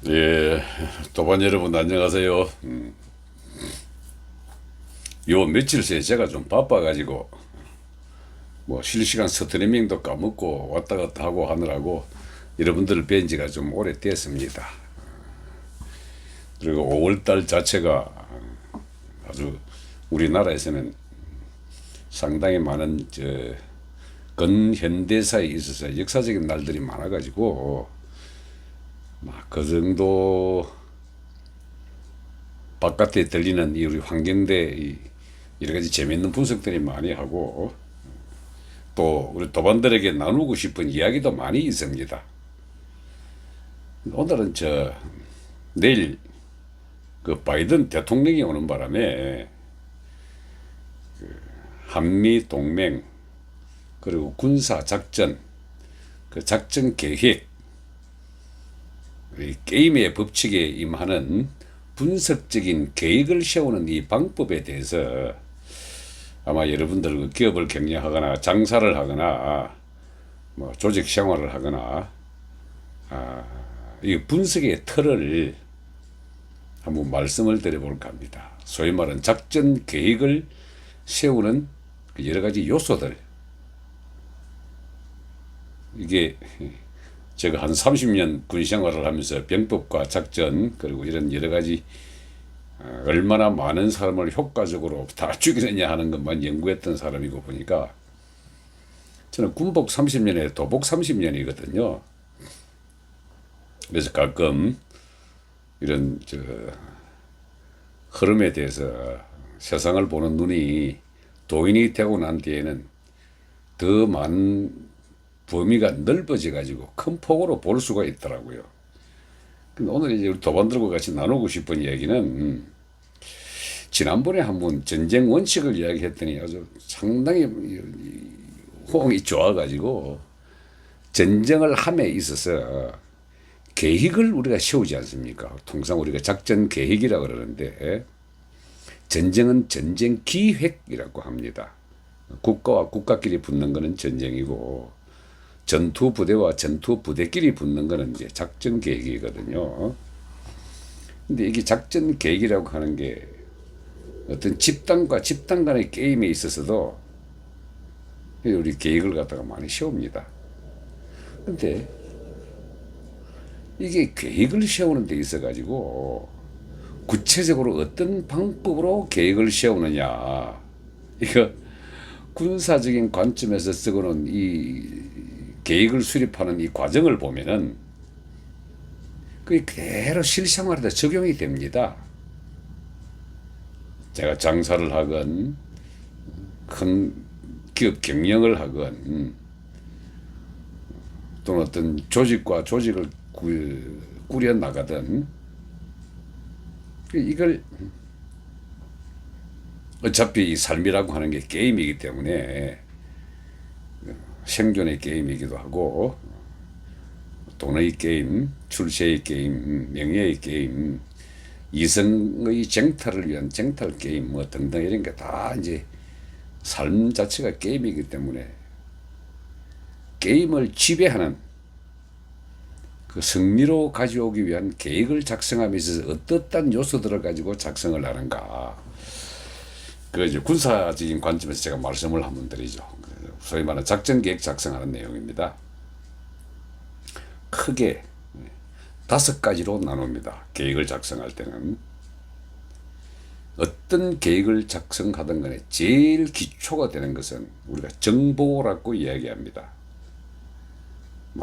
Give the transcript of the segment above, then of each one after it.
예, 도반 여러분 안녕하세요. 요 며칠 새 제가 좀 바빠가지고 뭐 실시간 스트리밍도 까먹고 왔다 갔다 하고 하느라고 여러분들을 뵌 지가 좀 오래됐습니다. 그리고 5월달 자체가 아주 우리나라에서는 상당히 많은 근현대사에 있어서 역사적인 날들이 많아가지고 막 그 정도 바깥에 들리는 이 우리 환경대 이 여러 가지 재미있는 분석들이 많이 하고 또 우리 도반들에게 나누고 싶은 이야기도 많이 있습니다. 오늘은 내일 그 바이든 대통령이 오는 바람에 한미 동맹 그리고 군사 작전 그 작전 계획 이 게임의 법칙에 임하는 분석적인 계획을 세우는 이 방법에 대해서 아마 여러분들 그 기업을 경영하거나 장사를 하거나 뭐 조직 생활을 하거나 이 분석의 틀을 한번 말씀을 드려볼까 합니다. 소위 말하는 작전 계획을 세우는 그 여러 가지 요소들 이게 제가 한 30년 군 생활을 하면서 병법과 작전 그리고 이런 여러 가지 얼마나 많은 사람을 효과적으로 다 죽이느냐 하는 것만 연구했던 사람이고 보니까 저는 군복 30년에 도복 30년이거든요. 그래서 가끔 이런 흐름에 대해서 세상을 보는 눈이 도인이 되고 난 뒤에는 더 많은 범위가 넓어져 가지고 큰 폭으로 볼 수가 있더라고요. 근데 오늘 이제 우리 도반들과 같이 나누고 싶은 이야기는 지난번에 한번 전쟁 원칙을 이야기했더니 아주 상당히 호응이 좋아가지고 전쟁을 함에 있어서 계획을 우리가 세우지 않습니까? 통상 우리가 작전 계획이라고 그러는데 전쟁은 전쟁 기획이라고 합니다. 국가와 국가끼리 붙는 거는 전쟁이고 전투 부대와 전투 부대끼리 붙는 거는 이제 작전 계획이거든요. 근데 이게 작전 계획이라고 하는 게 어떤 집단과 집단 간의 게임에 있어서도 우리 계획을 갖다가 많이 세웁니다. 근데 이게 계획을 세우는 데 있어 가지고 구체적으로 어떤 방법으로 계획을 세우느냐 이거 군사적인 관점에서 쓰고는 이 계획을 수립하는 이 과정을 보면은 그게 그대로 실생활에다 적용이 됩니다. 제가 장사를 하건 큰 기업 경영을 하건 또는 어떤 조직과 조직을 꾸려 나가든 이걸 어차피 이 삶이라고 하는 게 게임이기 때문에 생존의 게임이기도 하고 돈의 게임, 출세의 게임, 명예의 게임, 이성의 쟁탈을 위한 쟁탈 게임 뭐 등등 이런 게 다 이제 삶 자체가 게임이기 때문에 게임을 지배하는 그 승리로 가져오기 위한 계획을 작성함에 있어서 어떠한 요소들을 가지고 작성을 하는가. 그 이제 군사적인 관점에서 제가 말씀을 한번 드리죠. 소위 말하는 작전 계획 작성하는 내용입니다. 크게 5가지로 나눕니다. 계획을 작성할 때는 어떤 계획을 작성하든 간에 제일 기초가 되는 것은 우리가 정보라고 이야기합니다.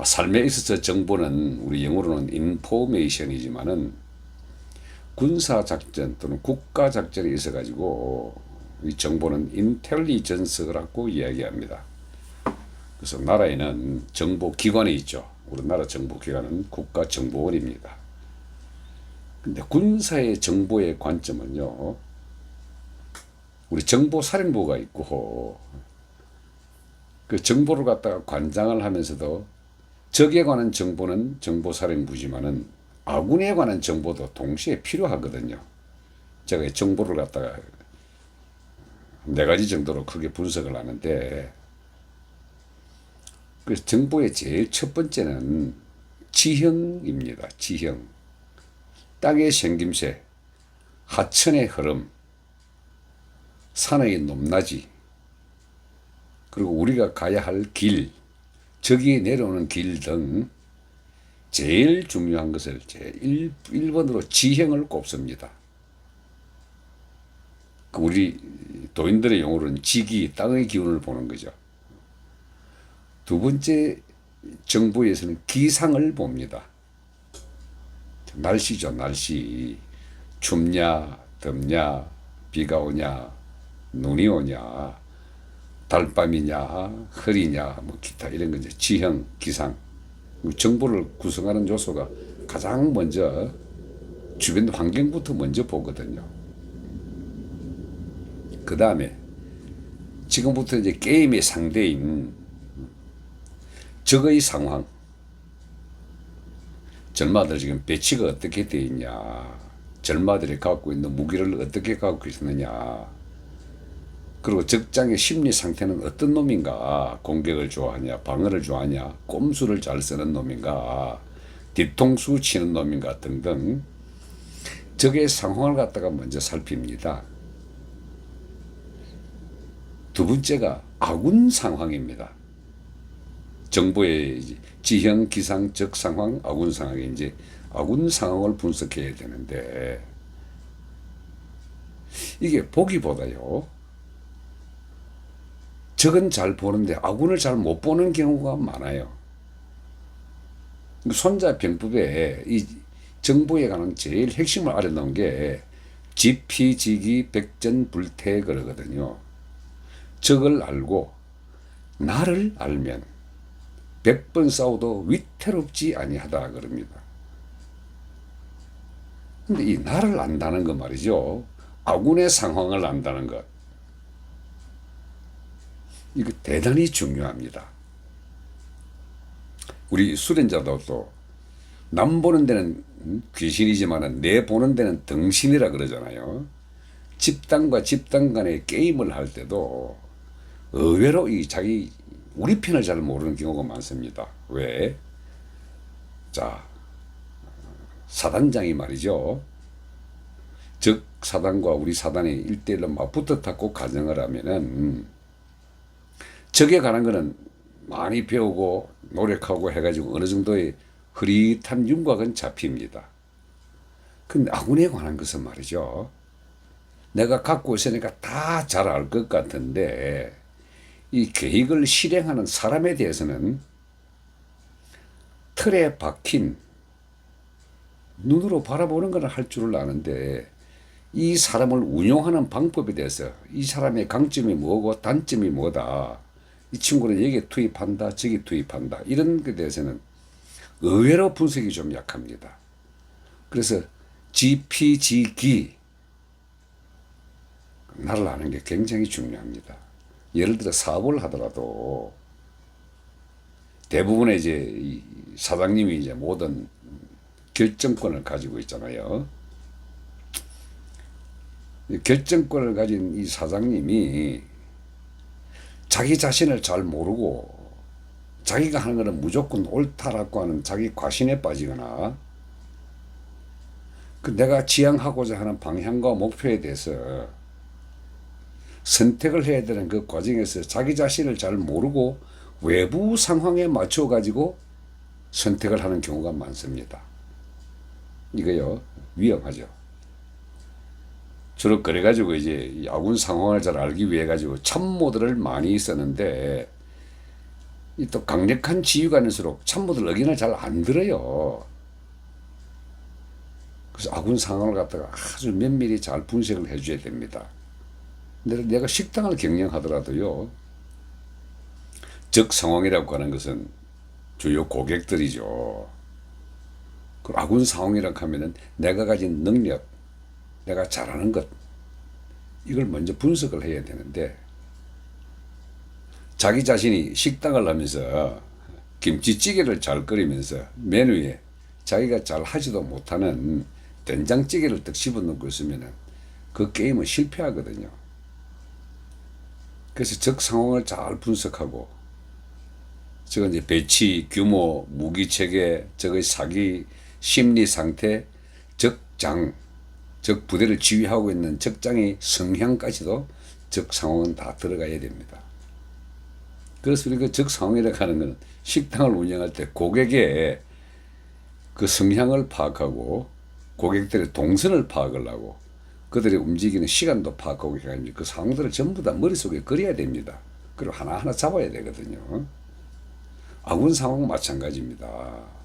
삶에 있어서 정보는 우리 영어로는 인포메이션이지만은 군사작전 또는 국가작전에 있어 가지고 이 정보는 인텔리전스라고 이야기합니다. 그래서 나라에는 정보기관이 있죠. 우리나라 정보기관은 국가정보원입니다. 근데 군사의 정보의 관점은요, 우리 정보사령부가 있고 그 정보를 갖다가 관장을 하면서도 적에 관한 정보는 정보사령부지만은 아군에 관한 정보도 동시에 필요하거든요. 제가 이 정보를 갖다가 4가지 정도로 크게 분석을 하는데 그래서 정보의 제일 첫 번째는 지형입니다. 지형. 땅의 생김새, 하천의 흐름, 산의 높낮이, 그리고 우리가 가야 할 길, 저기 내려오는 길 등 제일 중요한 것을 제일 1번으로 지형을 꼽습니다. 우리 도인들의 용어로는 지기, 땅의 기운을 보는 거죠. 두 번째, 정부에서는 기상을 봅니다. 날씨죠, 날씨. 춥냐, 덥냐, 비가 오냐, 눈이 오냐, 달밤이냐, 흐리냐, 뭐 기타 이런 거 이제 지형, 기상. 정보를 구성하는 요소가 가장 먼저 주변 환경부터 먼저 보거든요. 그 다음에 지금부터 이제 게임의 상대인 적의 상황. 절마들 지금 배치가 어떻게 되어 있냐, 절마들이 갖고 있는 무기를 어떻게 갖고 있느냐, 그리고 적장의 심리 상태는 어떤 놈인가, 공격을 좋아하냐, 방어를 좋아하냐, 꼼수를 잘 쓰는 놈인가, 뒤통수 치는 놈인가 등등 적의 상황을 갖다가 먼저 살핍니다. 두 번째가 아군 상황입니다. 정보의 지형, 기상, 적 상황, 아군 상황에 이제 아군 상황을 분석해야 되는데, 이게 보기보다요, 적은 잘 보는데 아군을 잘 못 보는 경우가 많아요. 손자병법에 이 정보에 관한 제일 핵심을 알아놓은 게 지피지기 백전불태 그러거든요. 적을 알고 나를 알면 100번 싸워도 위태롭지 아니하다 그럽니다. 근데 이 나를 안다는 것 말이죠. 아군의 상황을 안다는 것. 이거 대단히 중요합니다. 우리 수련자도 남 보는 데는 귀신이지만 내 보는 데는 등신이라 그러잖아요. 집단과 집단 간의 게임을 할 때도 의외로 우리 편을 잘 모르는 경우가 많습니다. 왜? 자, 사단장이 말이죠. 적 사단과 우리 사단이 1대1로 맞붙었다고 가정을 하면은 적에 관한 거는 많이 배우고 노력하고 해가지고 어느 정도의 흐릿한 윤곽은 잡힙니다. 근데 아군에 관한 것은 말이죠. 내가 갖고 있으니까 다 잘 알 것 같은데 이 계획을 실행하는 사람에 대해서는 틀에 박힌 눈으로 바라보는 걸 할 줄을 아는데 이 사람을 운용하는 방법에 대해서 이 사람의 강점이 뭐고 단점이 뭐다, 이 친구는 여기에 투입한다, 저기 투입한다, 이런 것에 대해서는 의외로 분석이 좀 약합니다. 그래서 지피지기, 나를 아는 게 굉장히 중요합니다. 예를 들어 사업을 하더라도 대부분의 이제 이 사장님이 이제 모든 결정권을 가지고 있잖아요. 결정권을 가진 이 사장님이 자기 자신을 잘 모르고 자기가 하는 것은 무조건 옳다라고 하는 자기 과신에 빠지거나 내가 지향하고자 하는 방향과 목표에 대해서 선택을 해야 되는 그 과정에서 자기 자신을 잘 모르고 외부 상황에 맞춰 가지고 선택을 하는 경우가 많습니다. 이거요, 위험하죠. 주로 그래가지고 이제 아군 상황을 잘 알기 위해 가지고 참모들을 많이 썼는데, 또 강력한 지휘관일수록 참모들 의견을 잘 안 들어요. 그래서 아군 상황을 갖다가 아주 면밀히 잘 분석을 해줘야 됩니다. 내가 식당을 경영하더라도요, 적 상황이라고 하는 것은 주요 고객들이죠. 그 아군 상황이라고 하면은 내가 가진 능력, 내가 잘하는 것, 이걸 먼저 분석을 해야 되는데, 자기 자신이 식당을 하면서 김치찌개를 잘 끓이면서 메뉴에 자기가 잘 하지도 못하는 된장찌개를 딱 집어넣고 있으면은 그 게임은 실패하거든요. 그래서 적 상황을 잘 분석하고, 적은 이제 배치, 규모, 무기 체계, 적의 사기 심리 상태, 적 적장, 적 부대를 지휘하고 있는 적장의 성향까지도 적 상황은 다 들어가야 됩니다. 그래서 우리가 적 상황이라고 하는 것은 식당을 운영할 때 고객의 그 성향을 파악하고 고객들의 동선을 파악을 하고 그들이 움직이는 시간도 파악하고 해가지고 그 상황들을 전부 다 머릿속에 그려야 됩니다. 그리고 하나하나 잡아야 되거든요. 아군 상황 마찬가지입니다.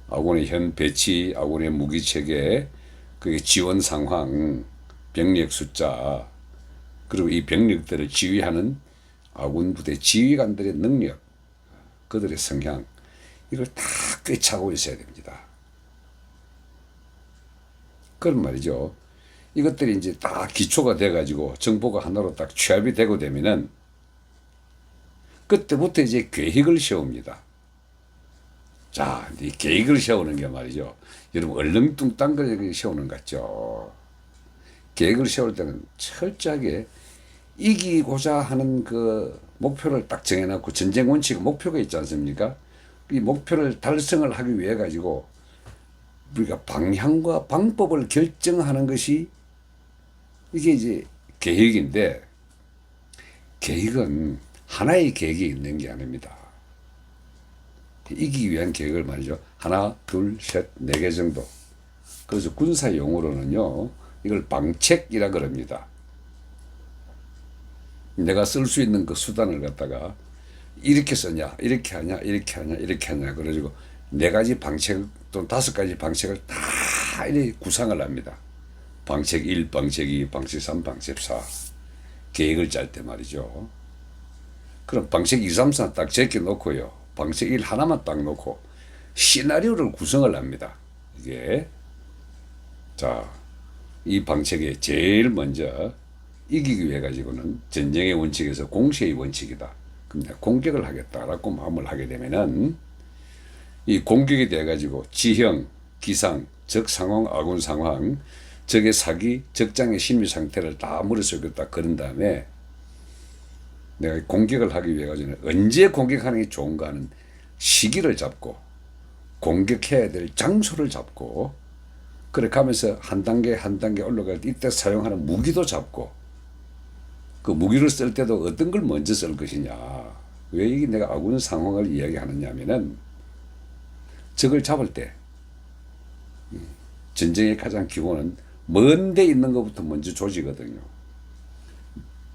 아군의 현 배치, 아군의 무기 체계, 그 지원 상황, 병력 숫자, 그리고 이 병력들을 지휘하는 아군 부대 지휘관들의 능력, 그들의 성향, 이걸 다 꿰차고 있어야 됩니다. 그런 말이죠. 이것들이 이제 다 기초가 돼가지고 정보가 하나로 딱 취합이 되고 되면은 그때부터 이제 계획을 세웁니다. 자, 이 계획을 세우는 게 말이죠. 여러분 얼렁뚱땅 세우는 것 같죠. 계획을 세울 때는 철저하게 이기고자 하는 그 목표를 딱 정해놓고 전쟁 원칙 목표가 있지 않습니까? 이 목표를 달성을 하기 위해 가지고 우리가 방향과 방법을 결정하는 것이 이게 이제 계획인데 계획은 하나의 계획이 있는 게 아닙니다. 이기기 위한 계획을 말이죠. 하나, 둘, 셋, 네 개 정도. 그래서 군사 용어로는요, 이걸 방책이라 그럽니다. 내가 쓸 수 있는 그 수단을 갖다가 이렇게 쓰냐, 이렇게 하냐, 이렇게 하냐, 이렇게 하냐. 그래가지고 네 가지 방책 또는 다섯 가지 방책을 다 이렇게 구상을 합니다. 방책 1, 방책 2, 방책 3, 방책 4. 계획을 짤 때 말이죠. 그럼 방책 2, 3, 4 딱 제껴 놓고요. 방책 1 하나만 딱 놓고 시나리오를 구성을 합니다. 이게 자, 이 방책에 제일 먼저 이기기 위해 가지고는 전쟁의 원칙에서 공세의 원칙이다. 그럼 내가 공격을 하겠다라고 마음을 하게 되면은 이 공격이 돼 가지고 지형, 기상, 적 상황, 아군 상황, 적의 사기, 적장의 심리 상태를 다 머릿속에 딱 그린 다음에 내가 공격을 하기 위해 가지고는 언제 공격하는 게 좋은가 하는 시기를 잡고 공격해야 될 장소를 잡고 그렇게 하면서 한 단계 한 단계 올라갈 때 이때 사용하는 무기도 잡고 그 무기를 쓸 때도 어떤 걸 먼저 쓸 것이냐. 왜 이게 내가 아군 상황을 이야기하느냐 하면은 적을 잡을 때 전쟁의 가장 기본은 먼 데 있는 것부터 먼저 조지거든요.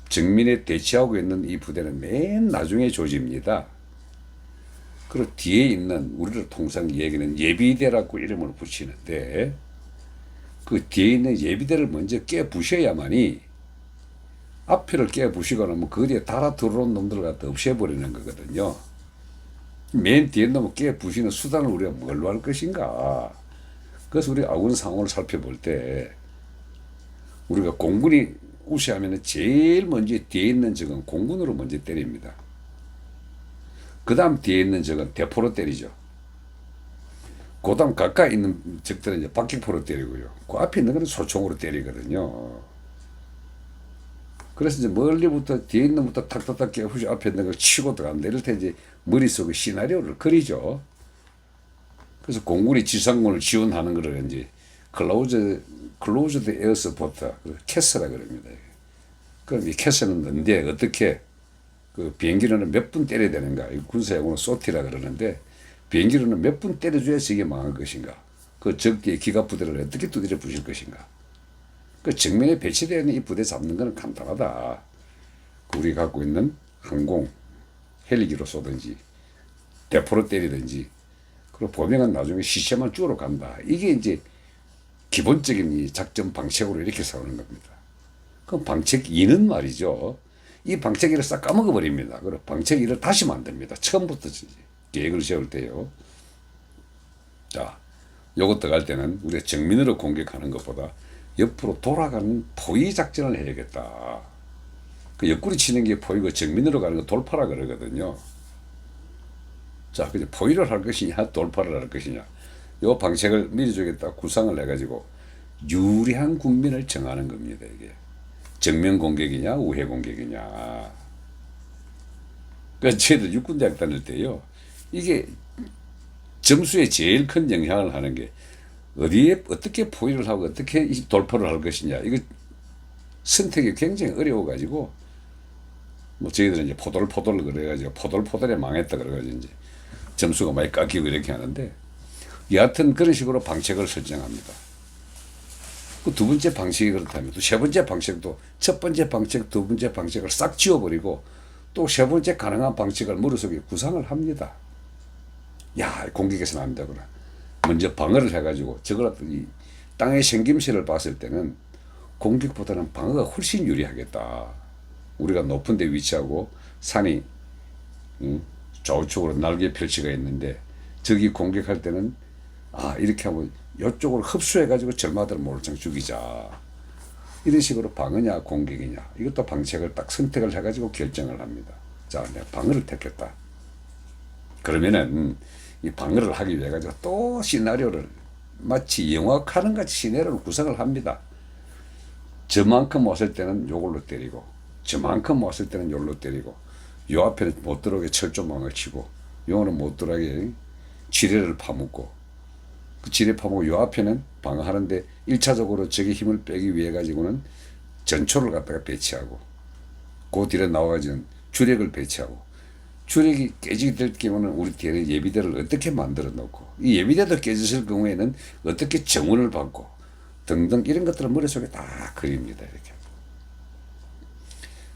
정면에 대치하고 있는 이 부대는 맨 나중에 조집니다. 그리고 뒤에 있는 우리를 통상 얘기는 예비대라고 이름을 붙이는데 그 뒤에 있는 예비대를 먼저 깨부셔야만이 앞에를 깨부시거나 뭐 그 뒤에 달아 들어온 놈들을 갖다 없애버리는 거거든요. 맨 뒤에 놈을 깨부시는 수단을 우리가 뭘로 할 것인가. 그래서 우리 아군 상황을 살펴볼 때 우리가 공군이 우세하면 제일 먼저 뒤에 있는 적은 공군으로 먼저 때립니다. 그 다음 뒤에 있는 적은 대포로 때리죠. 그 다음 가까이 있는 적들은 이제 박격포로 때리고요. 그 앞에 있는 건 소총으로 때리거든요. 그래서 이제 멀리부터 뒤에 있는 것부터 탁탁탁 깨부시 앞에 있는 걸 치고 들어간다. 이럴 때 이제 머릿속에 시나리오를 그리죠. 그래서 공군이 지상군을 지원하는 거를 이제 클로즈드 에어 서포터, 캐스라 그럽니다. 그럼 이 캐스는 뭔데 어떻게 그 비행기로는 몇 분 때려야 되는가? 군사용어는 소티라 그러는데 비행기로는 몇 분 때려줘야 저게 망할 것인가? 그 적대의 기갑부대를 어떻게 두드려 부실 것인가? 그 정면에 배치되어 있는 이 부대 잡는 것은 간단하다. 우리가 갖고 있는 항공, 헬기로 쏘든지 대포로 때리든지 그리고 보병은 나중에 시체만 쭈러 간다. 이게 이제 기본적인 이 작전 방책으로 이렇게 싸우는 겁니다. 그럼 방책 2는 말이죠. 이 방책 1을 싹 까먹어 버립니다. 그리고 방책 1을 다시 만듭니다. 처음부터 계획을 세울 때요. 자, 요것도 갈 때는 우리가 정면으로 공격하는 것보다 옆으로 돌아가는 포위 작전을 해야겠다. 그 옆구리 치는 게 포위고 정면으로 가는 거 돌파라 그러거든요. 자, 그냥 포위를 할 것이냐, 돌파를 할 것이냐. 요 방책을 미리 주겠다 구상을 해가지고 유리한 국면을 정하는 겁니다. 이게 정면 공격이냐, 우회 공격이냐. 그러니까 저희들 육군대학 다닐 때요. 이게 점수에 제일 큰 영향을 하는 게 어디에 어떻게 포위를 하고 어떻게 이 돌파를 할 것이냐, 이거 선택이 굉장히 어려워가지고 뭐 저희들은 이제 포돌포돌 그래가지고 포돌포돌에 망했다 그래가지고 이제 점수가 많이 깎이고 이렇게 하는데, 여하튼 그런 식으로 방책을 설정합니다. 그 두 번째 방식이 그렇다면 또 세 번째 방식도 첫 번째 방책, 두 번째 방책을 싹 지워버리고 또 세 번째 가능한 방책을 머릿속에 구상을 합니다. 야, 공격해서는 안 되구나. 먼저 방어를 해가지고 저걸 이 땅의 생김새를 봤을 때는 공격보다는 방어가 훨씬 유리하겠다. 우리가 높은 데 위치하고 산이 좌우측으로 날개 펼치가 있는데 적이 공격할 때는 이렇게 하면 이쪽으로 흡수해가지고 절마다를 몰창 죽이자. 이런 식으로 방어냐 공격이냐, 이것도 방책을 딱 선택을 해가지고 결정을 합니다. 자, 내가 방어를 택했다. 그러면은 이 방어를 하기 위해 가지고 또 시나리오를 마치 영화 카는 같이 시나리오를 구성을 합니다. 저만큼 왔을 때는 요걸로 때리고, 저만큼 왔을 때는 요걸로 때리고, 요 앞에는 못 들어오게 철조망을 치고, 요거는 못 들어오게 지뢰를 파묻고, 그 지뢰 파묻고 요 앞에는 방어하는데 1차적으로 적의 힘을 빼기 위해 가지고는 전초를 갖다가 배치하고, 그 뒤에 나와가지고 주력을 배치하고, 주력이 깨지게 될 경우는 우리 뒤에 예비대를 어떻게 만들어 놓고, 이 예비대도 깨졌을 경우에는 어떻게 정원을 받고 등등 이런 것들을 머릿속에 다 그립니다. 이렇게.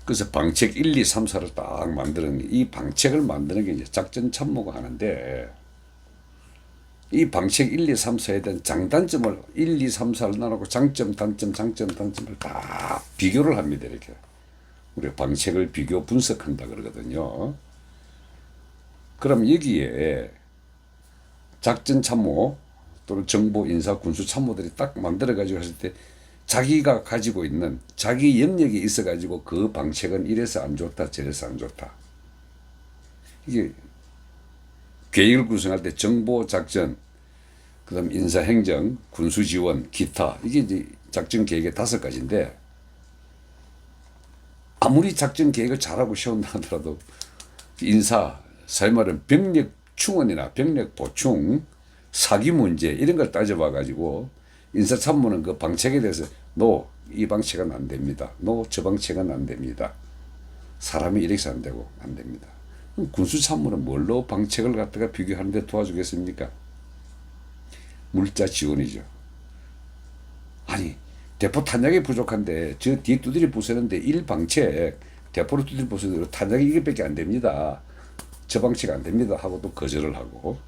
그래서 방책 1, 2, 3, 4를 딱 만드는, 이 방책을 만드는 게 이제 작전 참모가 하는데, 이 방책 1, 2, 3, 4에 대한 장단점을 1, 2, 3, 4를 나누고 장점, 단점, 장점, 단점을 다 비교를 합니다. 이렇게. 우리가 방책을 비교 분석한다 그러거든요. 그럼 여기에 작전 참모 또는 정보 인사 군수 참모들이 딱 만들어 가지고 했을 때 자기가 가지고 있는 자기 영역이 있어 가지고 그 방책은 이래서 안 좋다 저래서 안 좋다, 이게 계획을 구성할 때 정보 작전, 그다음 인사 행정, 군수 지원, 기타, 이게 이제 작전 계획의 5가지인데, 아무리 작전 계획을 잘하고 세운다 하더라도 인사, 사회 말은 병력 충원이나 병력 보충, 사기 문제 이런 걸 따져봐 가지고 인사참모는 그 방책에 대해서 이 방책은 안 됩니다. 저 방책은 안 됩니다. 사람이 이렇게 안 되고 안 됩니다. 군수참모는 뭘로 방책을 갖다가 비교하는데 도와주겠습니까? 물자 지원이죠. 아니, 대포 탄약이 부족한데 저 뒤에 두드리 부수는데 1방책 대포로 두드리 부수는데 탄약이 이것밖에 안 됩니다. 저 방책 안 됩니다 하고 또 거절을 하고,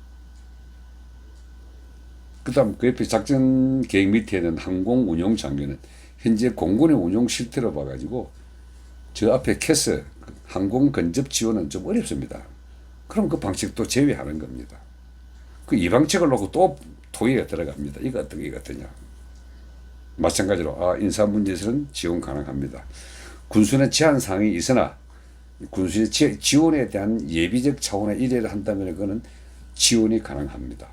그 다음 그 옆에 작전 계획 밑에는 항공운용장교는 현재 공군의 운용 실태로 봐가지고 저 앞에 캐스 항공 근접 지원은 좀 어렵습니다. 그럼 그 방책도 제외하는 겁니다. 그 이 방책을 놓고 또 토의가 들어갑니다. 이거 어떻게 이거 어떠냐. 마찬가지로 인사 문제에서는 지원 가능합니다. 군수는 제한 사항이 있으나 군수의 지원에 대한 예비적 차원의 일회를 한다면 그거는 지원이 가능합니다.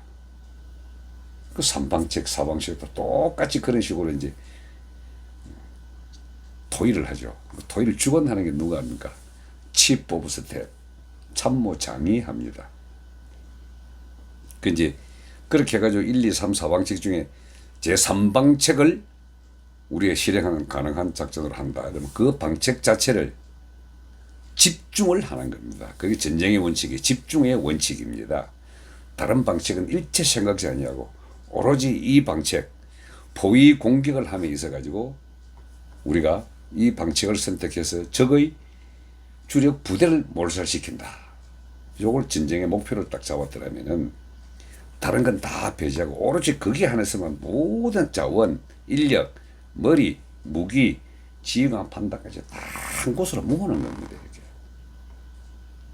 그 3방책, 4방책도 똑같이 그런 식으로 이제 토의를 하죠. 토의를 주관하는 게 누가 합니까? 치프 오브 스텝, 참모장이 합니다. 그 이제 그렇게 해가지고 1, 2, 3, 4방책 중에 제3방책을 우리가 실행하는 가능한 작전을 한다. 그러면 그 방책 자체를 집중을 하는 겁니다. 그게 전쟁의 원칙이 집중의 원칙입니다. 다른 방책은 일체 생각지 아니하고 오로지 이 방책, 포위 공격을 함에 있어 가지고 우리가 이 방책을 선택해서 적의 주력 부대를 몰살시킨다. 요걸 전쟁의 목표를 딱 잡았더라면은 다른 건 다 배제하고 오로지 거기에 한해서만 모든 자원, 인력, 머리, 무기, 지휘관 판단까지 다 한 곳으로 모으는 겁니다. 이렇게.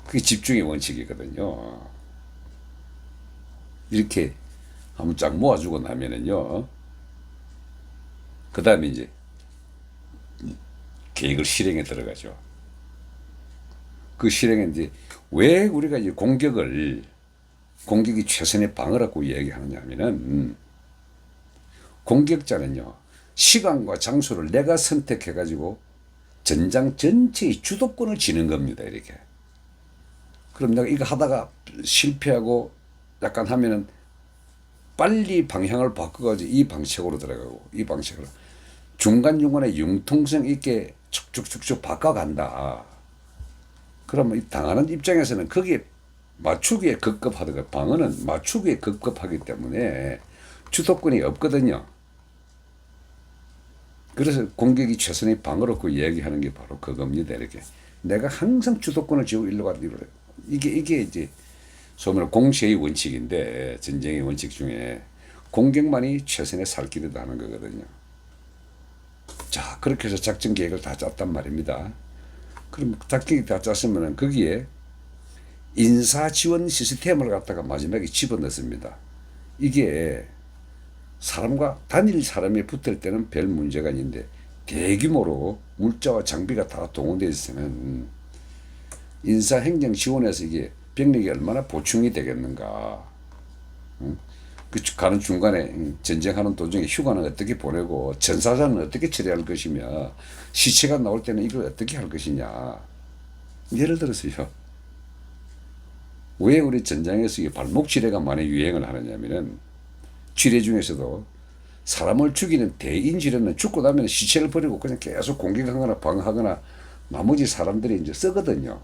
그게 집중의 원칙이거든요. 이렇게 한번 쫙 모아주고 나면은요, 그 다음에 이제 계획을 실행에 들어가죠. 그 실행에 이제 왜 우리가 이제 공격이 최선의 방어라고 이야기하느냐 하면은, 공격자는요, 시간과 장소를 내가 선택해가지고 전장 전체의 주도권을 지는 겁니다. 이렇게. 그럼 내가 이거 하다가 실패하고 약간 하면은 빨리 방향을 바꿔가지고 이 방식으로 들어가고 이 방식으로 중간중간에 융통성 있게 축축축축 바꿔간다. 그러면 이 당하는 입장에서는 거기에 맞추기에 급급하다가 방어는 맞추기에 급급하기 때문에 주도권이 없거든요. 그래서 공격이 최선의 방어로 그 이야기하는 게 바로 그겁니다. 이렇게 내가 항상 주도권을 쥐고 일로 가는 이게 이제 소문은 공세의 원칙인데 전쟁의 원칙 중에 공격만이 최선의 살 길이다 하는 거거든요. 자, 그렇게 해서 작전 계획을 다 짰단 말입니다. 그럼 작전 계획 다 짰으면 거기에 인사 지원 시스템을 갖다가 마지막에 집어넣습니다. 이게 사람과 단일 사람이 붙을 때는 별 문제가 아닌데 대규모로 물자와 장비가 다 동원되어 있으면 인사 행정 지원에서 이게 병력이 얼마나 보충이 되겠는가. 응? 그 가는 중간에 전쟁하는 도중에 휴가는 어떻게 보내고 전사자는 어떻게 처리할 것이며 시체가 나올 때는 이걸 어떻게 할 것이냐. 예를 들어서요. 왜 우리 전장에서 이 발목 지뢰가 많이 유행을 하느냐면은 지뢰 중에서도 사람을 죽이는 대인 지뢰는 죽고 나면 시체를 버리고 그냥 계속 공격하거나 방어하거나 나머지 사람들이 이제 쓰거든요.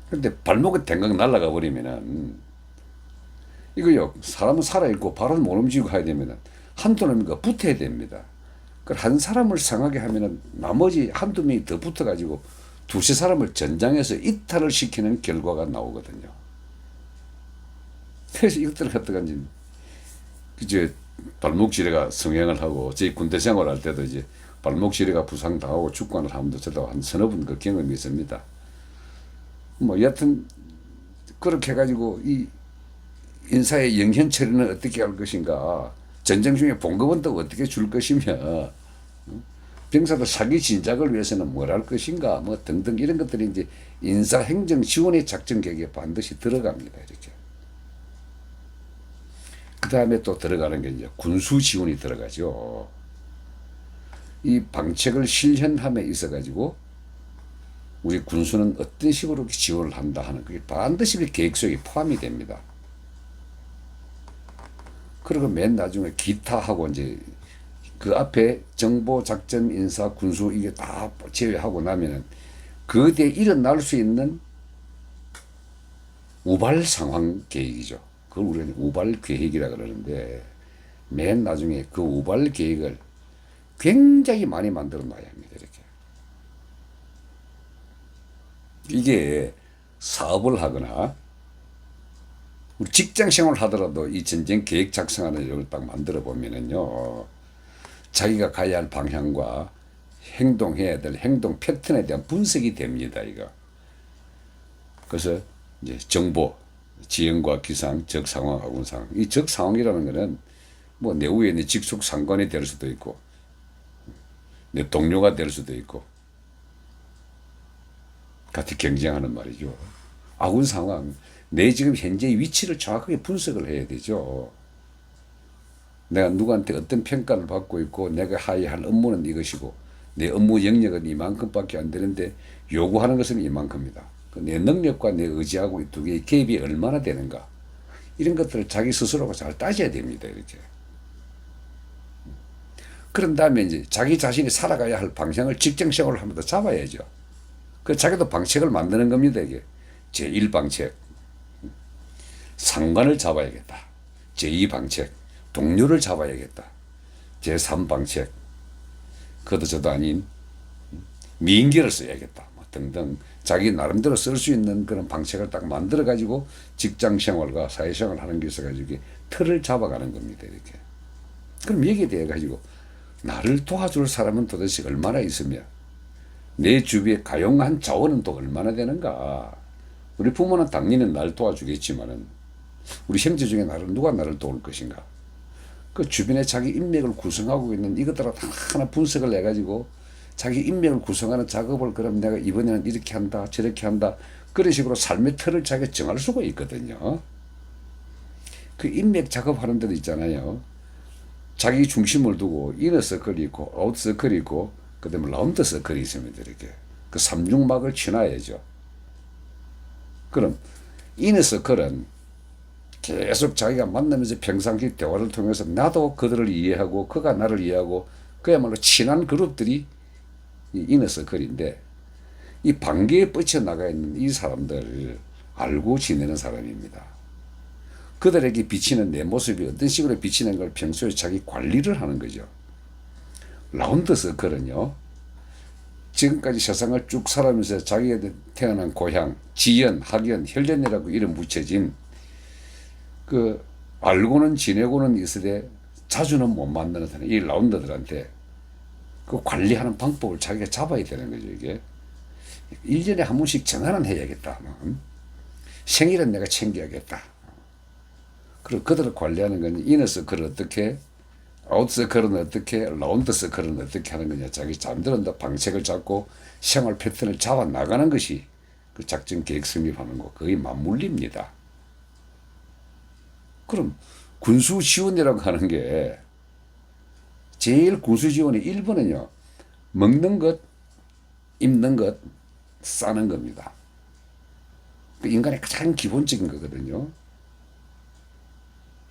근데 발목이 댕강 날아가 버리면은 이거요, 사람은 살아있고 발은 못 움직이고 해야 되면은 한두 놈이가 붙어야 됩니다. 그 한 사람을 상하게 하면은 나머지 한두 명이 더 붙어가지고 두세 사람을 전장에서 이탈을 시키는 결과가 나오거든요. 그래서 이것들을 갖다가 이제 발목 지뢰가 성행을 하고 저희 군대 생활할 때도 이제 발목 지뢰가 부상당하고 죽관을 하면도 저도 한 서너 번 그 경험이 있습니다. 뭐 여하튼 그렇게 해가지고 이 인사의 영현 처리는 어떻게 할 것인가, 전쟁 중에 봉급은 또 어떻게 줄 것이며, 병사들 사기 진작을 위해서는 뭘 할 것인가, 뭐 등등 이런 것들이 이제 인사 행정 지원의 작전 계획에 반드시 들어갑니다. 이렇게. 그 다음에 또 들어가는 게 이제 군수 지원이 들어가죠. 이 방책을 실현함에 있어 가지고 우리 군수는 어떤 식으로 지원을 한다 하는 그게 반드시 계획 속에 포함이 됩니다. 그리고 맨 나중에 기타하고 이제 그 앞에 정보, 작전, 인사, 군수 이게 다 제외하고 나면은 그 뒤에 일어날 수 있는 우발 상황 계획이죠. 그걸 우리는 우발 계획이라 그러는데 맨 나중에 그 우발 계획을 굉장히 많이 만들어 놔야 합니다. 이렇게. 이게 사업을 하거나 우리 직장 생활을 하더라도 이 전쟁 계획 작성하는 이걸 딱 만들어 보면은요, 자기가 가야 할 방향과 행동해야 될 행동 패턴에 대한 분석이 됩니다. 이거. 그래서 이제 정보, 지형과 기상, 적 상황, 아군 상황. 이 적 상황이라는 거는 뭐 내 위에 내 직속 상관이 될 수도 있고, 내 동료가 될 수도 있고, 같이 경쟁하는 말이죠. 아군 상황, 내 지금 현재 위치를 정확하게 분석을 해야 되죠. 내가 누구한테 어떤 평가를 받고 있고 내가 해야 할 업무는 이것이고 내 업무 영역은 이만큼밖에 안 되는데 요구하는 것은 이만큼이다. 내 능력과 내 의지하고 이 두 개의 갭이 얼마나 되는가, 이런 것들을 자기 스스로가 잘 따져야 됩니다. 이렇게. 그런 다음에 이제 자기 자신이 살아가야 할 방향을 직정적으로 한번 더 잡아야죠. 그 자기도 방책을 만드는 겁니다. 이게 제1방책, 상관을 잡아야겠다. 제2방책, 동료를 잡아야겠다. 제3방책, 그것도 저도 아닌 미인계를 써야겠다. 뭐 등등 자기 나름대로 쓸 수 있는 그런 방책을 딱 만들어 가지고 직장 생활과 사회 생활을 하는 게 있어 가지고 틀을 잡아가는 겁니다. 이렇게. 그럼 여기에 대해 가지고 나를 도와줄 사람은 도대체 얼마나 있으며 내 주위에 가용한 자원은 또 얼마나 되는가. 우리 부모는 당연히 나를 도와주겠지만은 우리 형제 중에 누가 나를 도울 것인가. 그 주변에 자기 인맥을 구성하고 있는 이것들을 다 하나 분석을 해가지고 자기 인맥을 구성하는 작업을, 그럼 내가 이번에는 이렇게 한다, 저렇게 한다, 그런 식으로 삶의 틀을 자기가 정할 수가 있거든요. 그 인맥 작업하는 데도 있잖아요. 자기 중심을 두고 이너 서클이 있고 아웃 서클이 있고 그다음에 라운드 서클이 있습니다. 이렇게 그 삼중막을 치놔야죠. 그럼 이너 서클은 계속 자기가 만나면서 평상시 대화를 통해서 나도 그들을 이해하고 그가 나를 이해하고 그야말로 친한 그룹들이 이 이너서클인데 이 반개에 뻗쳐나가 있는 이 사람들을 알고 지내는 사람입니다. 그들에게 비치는 내 모습이 어떤 식으로 비치는 걸 평소에 자기 관리를 하는 거죠. 라운드 서클은요, 지금까지 세상을 쭉 살아면서 자기가 태어난 고향, 지연, 학연, 혈연이라고 이름 붙여진 그 알고는 지내고는 있으되 자주는 못 만나는 사람, 이 라운더들한테 그 관리하는 방법을 자기가 잡아야 되는 거죠. 이게 1년에 한 번씩 전화는 해야겠다. 생일은 내가 챙겨야겠다. 그리고 그들을 관리하는 건 이너서클을 어떻게, 아웃서클은 어떻게, 라운드서클은 어떻게 하는 거냐. 자기 잠들은 방책을 잡고 생활 패턴을 잡아 나가는 것이 그 작전 계획 성립하는 거 거의 맞물립니다. 그럼 군수 지원이라고 하는 게 제일 군수 지원의 1번은요. 먹는 것, 입는 것, 싸는 겁니다. 그 인간의 가장 기본적인 거거든요.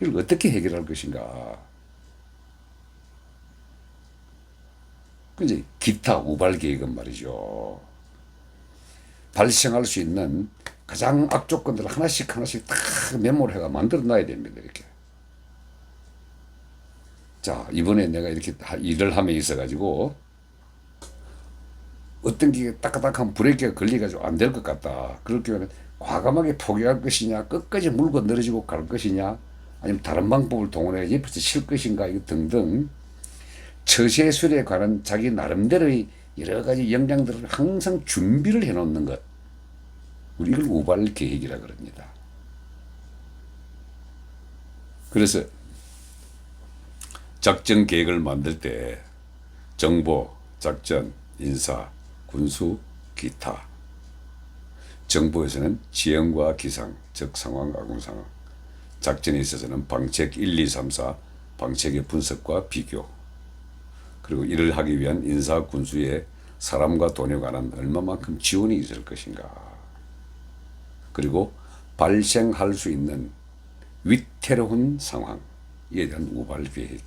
이걸 어떻게 해결할 것인가. 이제 기타 우발 계획은 말이죠. 발생할 수 있는 가장 악조건들을 하나씩 하나씩 다 메모를 해가 만들어 놔야 됩니다. 이렇게. 자, 이번에 내가 이렇게 일을 하며 있어가지고 어떤 게 따까닥한 브레이크가 걸려가지고 안 될 것 같다. 그럴 경우는 과감하게 포기할 것이냐, 끝까지 물고 늘어지고 갈 것이냐, 아니면 다른 방법을 동원해 옆에서 칠 것인가, 이거 등등 처세술에 관한 자기 나름대로의 여러 가지 역량들을 항상 준비를 해놓는 것. 우리 이걸 우발 계획이라 그럽니다. 그래서 작전 계획을 만들 때 정보, 작전, 인사, 군수, 기타. 정보에서는 지형과 기상, 즉 상황, 아군 상황. 작전에 있어서는 방책 1, 2, 3, 4, 방책의 분석과 비교. 그리고 이를 하기 위한 인사, 군수의 사람과 돈에 관한 얼마만큼 지원이 있을 것인가. 그리고 발생할 수 있는 위태로운 상황에 대한 우발 계획.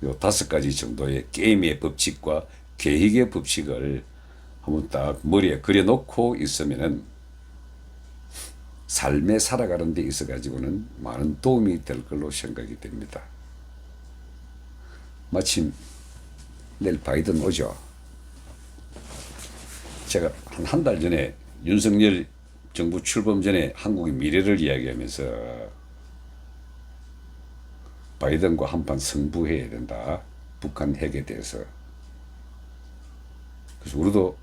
요 5가지 정도의 게임의 법칙과 계획의 법칙을 한번 딱 머리에 그려놓고 있으면은 삶에 살아가는 데 있어 가지고는 많은 도움이 될 걸로 생각이 됩니다. 마침 내일 바이든 오죠. 제가 한 달 전에 윤석열 정부 출범 전에 한국의 미래를 이야기하면서 바이든과 한판 승부해야 된다. 북한 핵에 대해서. 그래서 우리도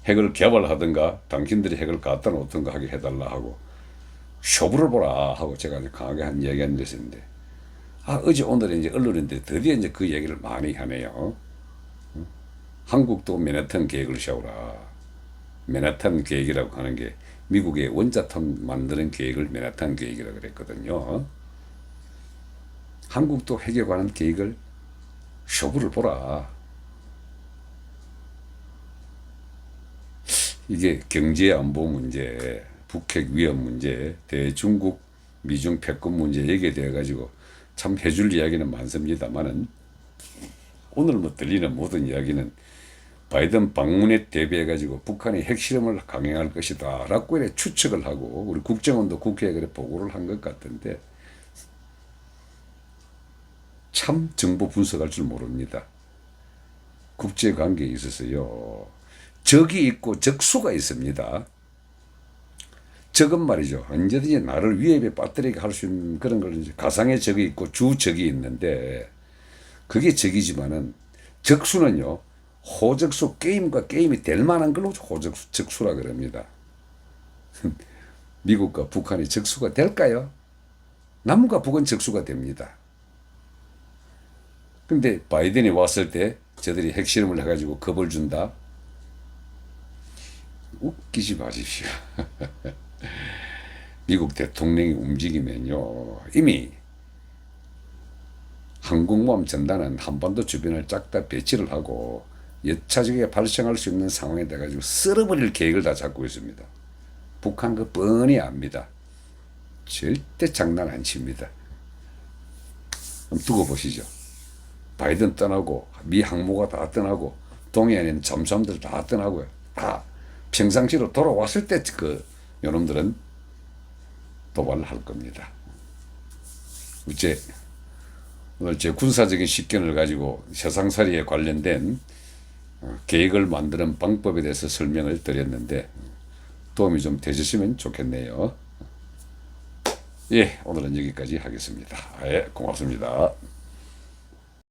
핵을 개발하든가 당신들이 핵을 갖다 놓든가 하게 해달라 하고 쇼부를 보라 하고 제가 강하게 한 이야기한 데 있었는데 어제 오늘 이제 언론인데 드디어 이제 그 얘기를 많이 하네요. 한국도 맨하탄 계획을 세우라. 맨하탄 계획이라고 하는 게 미국의 원자탄 만드는 계획을 맨하탄 계획이라고 그랬거든요. 한국도 핵에 관한 계획을 쇼부를 보라. 이게 경제 안보 문제, 북핵 위험 문제, 대중국 미중 패권 문제 얘기에 대해 가지고 참 해줄 이야기는 많습니다만은 오늘 뭐 들리는 모든 이야기는 바이든 방문에 대비해 가지고 북한이 핵실험을 강행할 것이다 라고 이렇게 추측을 하고 우리 국정원도 국회에 그래 보고를 한 것 같은데 참 정보 분석할 줄 모릅니다. 국제관계에 있어서요. 적이 있고 적수가 있습니다. 적은 말이죠. 언제든지 나를 위협에 빠뜨리게 할 수 있는 그런 걸 이제 가상의 적이 있고 주적이 있는데 그게 적이지만은 적수는요. 호적수 게임과 게임이 될 만한 걸로 호적수, 적수라 그럽니다. 미국과 북한이 적수가 될까요? 남과 북은 적수가 됩니다. 근데 바이든이 왔을 때 저들이 핵실험을 해가지고 겁을 준다? 웃기지 마십시오. 미국 대통령이 움직이면요. 이미 항공모함 전단은 한반도 주변을 쫙 다 배치를 하고 여차적에 발생할 수 있는 상황에 대해 가지고 쓸어버릴 계획을 다 잡고 있습니다. 북한 그 뻔히 압니다. 절대 장난 안 칩니다. 그럼 두고 보시죠. 바이든 떠나고 미 항모가 다 떠나고 동해안에는 잠수함들 다 떠나고요. 다 평상시로 돌아왔을 때 그 요놈들은 도발을 할 겁니다. 오늘 제 군사적인 식견을 가지고 세상살이에 관련된 계획을 만드는 방법에 대해서 설명을 드렸는데 도움이 좀 되셨으면 좋겠네요. 예, 오늘은 여기까지 하겠습니다. 예, 고맙습니다.